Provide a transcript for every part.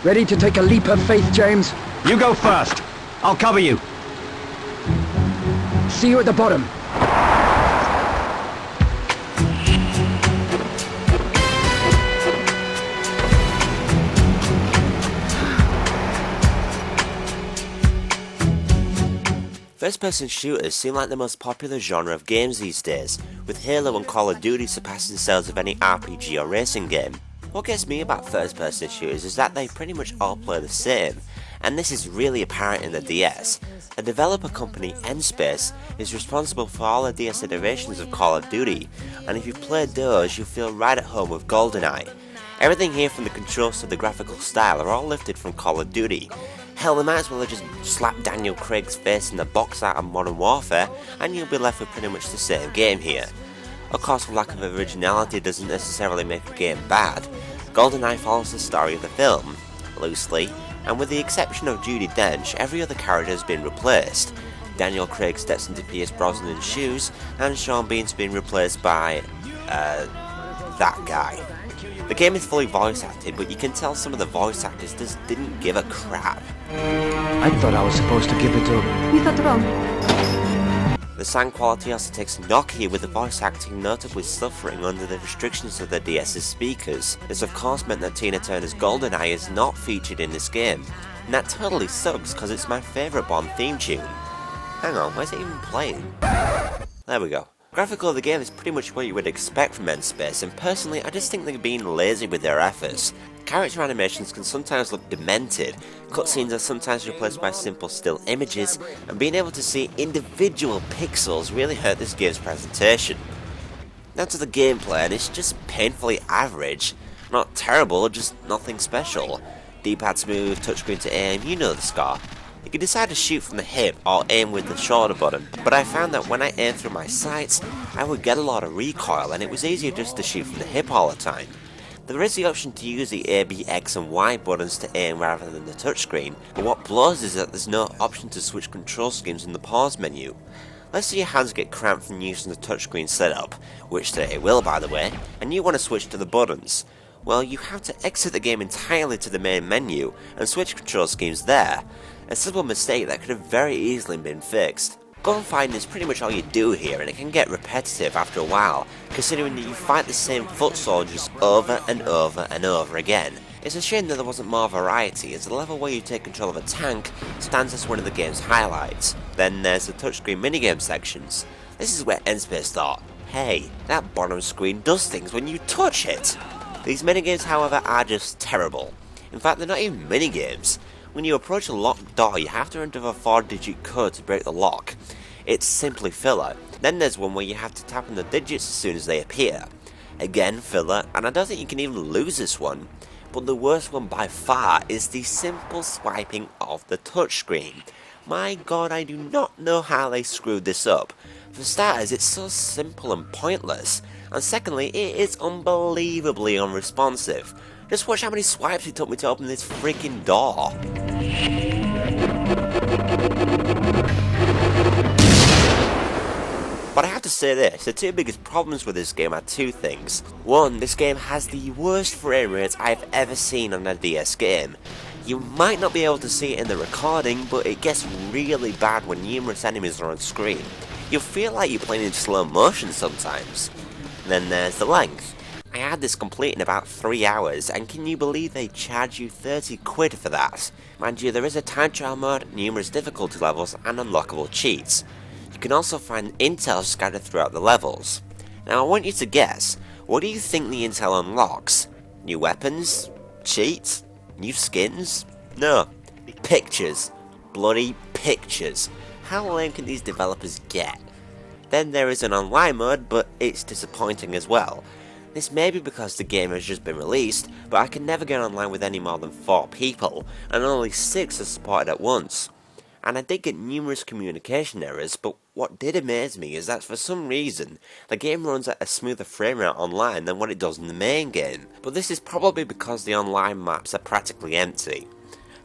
Ready to take a leap of faith, James? You go first. I'll cover you. See you at the bottom. First-person shooters seem like the most popular genre of games these days, with Halo and Call of Duty surpassing sales of any RPG or racing game. What gets me about first-person shooters is that they pretty much all play the same, and this is really apparent in the DS. The developer company N-Space is responsible for all the DS iterations of Call of Duty, and if you played those, you'll feel right at home with Goldeneye. Everything here from the controls to the graphical style are all lifted from Call of Duty. Hell, they might as well have just slapped Daniel Craig's face in the box art of Modern Warfare, and you'll be left with pretty much the same game here. Of course, the lack of originality doesn't necessarily make a game bad. Goldeneye follows the story of the film, loosely, and with the exception of Judi Dench, every other character has been replaced. Daniel Craig steps into Pierce Brosnan's shoes, and Sean Bean's been replaced by, that guy. The game is fully voice acted, but you can tell some of the voice actors just didn't give a crap. I thought I was supposed to give it to... You thought wrong. The sound quality also takes knock here, with the voice acting notably suffering under the restrictions of the DS's speakers. This of course meant that Tina Turner's GoldenEye is not featured in this game, and that totally sucks because it's my favourite Bond theme tune. Hang on, where's it even playing? There we go. Graphical of the game is pretty much what you would expect from N-Space, and personally I just think they're being lazy with their efforts. Character animations can sometimes look demented, cutscenes are sometimes replaced by simple still images, and being able to see individual pixels really hurt this game's presentation. Now to the gameplay, and it's just painfully average. Not terrible, just nothing special. D-pad smooth, touchscreen to aim, you know the score. You can decide to shoot from the hip or aim with the shoulder button, but I found that when I aimed through my sights, I would get a lot of recoil and it was easier just to shoot from the hip all the time. There is the option to use the A, B, X and Y buttons to aim rather than the touchscreen, but what blows is that there's no option to switch control schemes in the pause menu. Let's say your hands get cramped from using the touchscreen setup, which they will by the way, and you want to switch to the buttons. Well, you have to exit the game entirely to the main menu and switch control schemes there. A simple mistake that could have very easily been fixed. Gunfighting is pretty much all you do here, and it can get repetitive after a while, considering that you fight the same foot soldiers over and over and over again. It's a shame that there wasn't more variety, as the level where you take control of a tank stands as one of the game's highlights. Then there's the touchscreen minigame sections. This is where N-Space thought, hey, that bottom screen does things when you touch it. These minigames, however, are just terrible. In fact, they're not even minigames. When you approach a locked door, you have to enter a 4-digit code to break the lock. It's simply filler. Then there's one where you have to tap on the digits as soon as they appear. Again, filler, and I don't think you can even lose this one. But the worst one by far is the simple swiping of the touchscreen. My god, I do not know how they screwed this up. For starters, it's so simple and pointless. And secondly, it is unbelievably unresponsive. Just watch how many swipes it took me to open this freaking door. But I have to say this, the two biggest problems with this game are two things. One, this game has the worst frame rates I've ever seen on a DS game. You might not be able to see it in the recording, but it gets really bad when numerous enemies are on screen. You'll feel like you're playing in slow motion sometimes. Then there's the length. I had this complete in about 3 hours, and can you believe they charge you 30 quid for that? Mind you, there is a time trial mode, numerous difficulty levels, and unlockable cheats. You can also find intel scattered throughout the levels. Now I want you to guess, what do you think the intel unlocks? New weapons? Cheats? New skins? No. Pictures. Bloody pictures. How lame can these developers get? Then there is an online mode, but it's disappointing as well. This may be because the game has just been released, but I can never get online with any more than 4 people, and only 6 are supported at once. And I did get numerous communication errors, but what did amaze me is that for some reason, the game runs at a smoother frame rate online than what it does in the main game. But this is probably because the online maps are practically empty.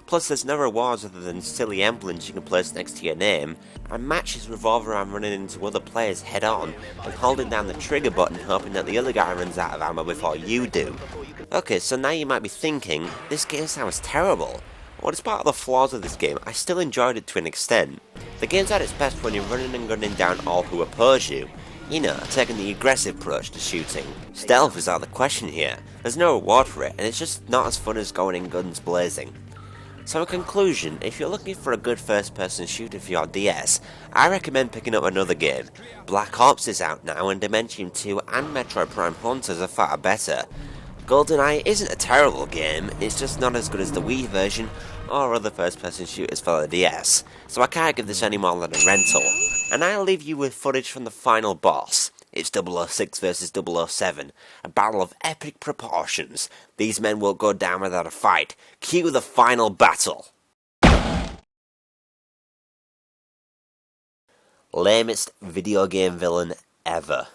Plus there's no rewards other than silly emblems you can place next to your name, and matches revolve around running into other players head on and holding down the trigger button hoping that the other guy runs out of ammo before you do. Okay, so now you might be thinking, this game sounds terrible. Well, despite all the flaws of this game, I still enjoyed it to an extent. The game's at its best when you're running and gunning down all who oppose you. You know, taking the aggressive approach to shooting. Stealth is out of the question here. There's no reward for it, and it's just not as fun as going in guns blazing. So in conclusion, if you're looking for a good first-person shooter for your DS, I recommend picking up another game. Black Ops is out now, and Dimension 2 and Metroid Prime Hunters are far better. Goldeneye isn't a terrible game, it's just not as good as the Wii version or other first-person shooters for the DS, so I can't give this any more than a rental. And I'll leave you with footage from the final boss. It's 006 vs 007, a battle of epic proportions. These men won't go down without a fight. Cue the final battle. Lamest video game villain ever.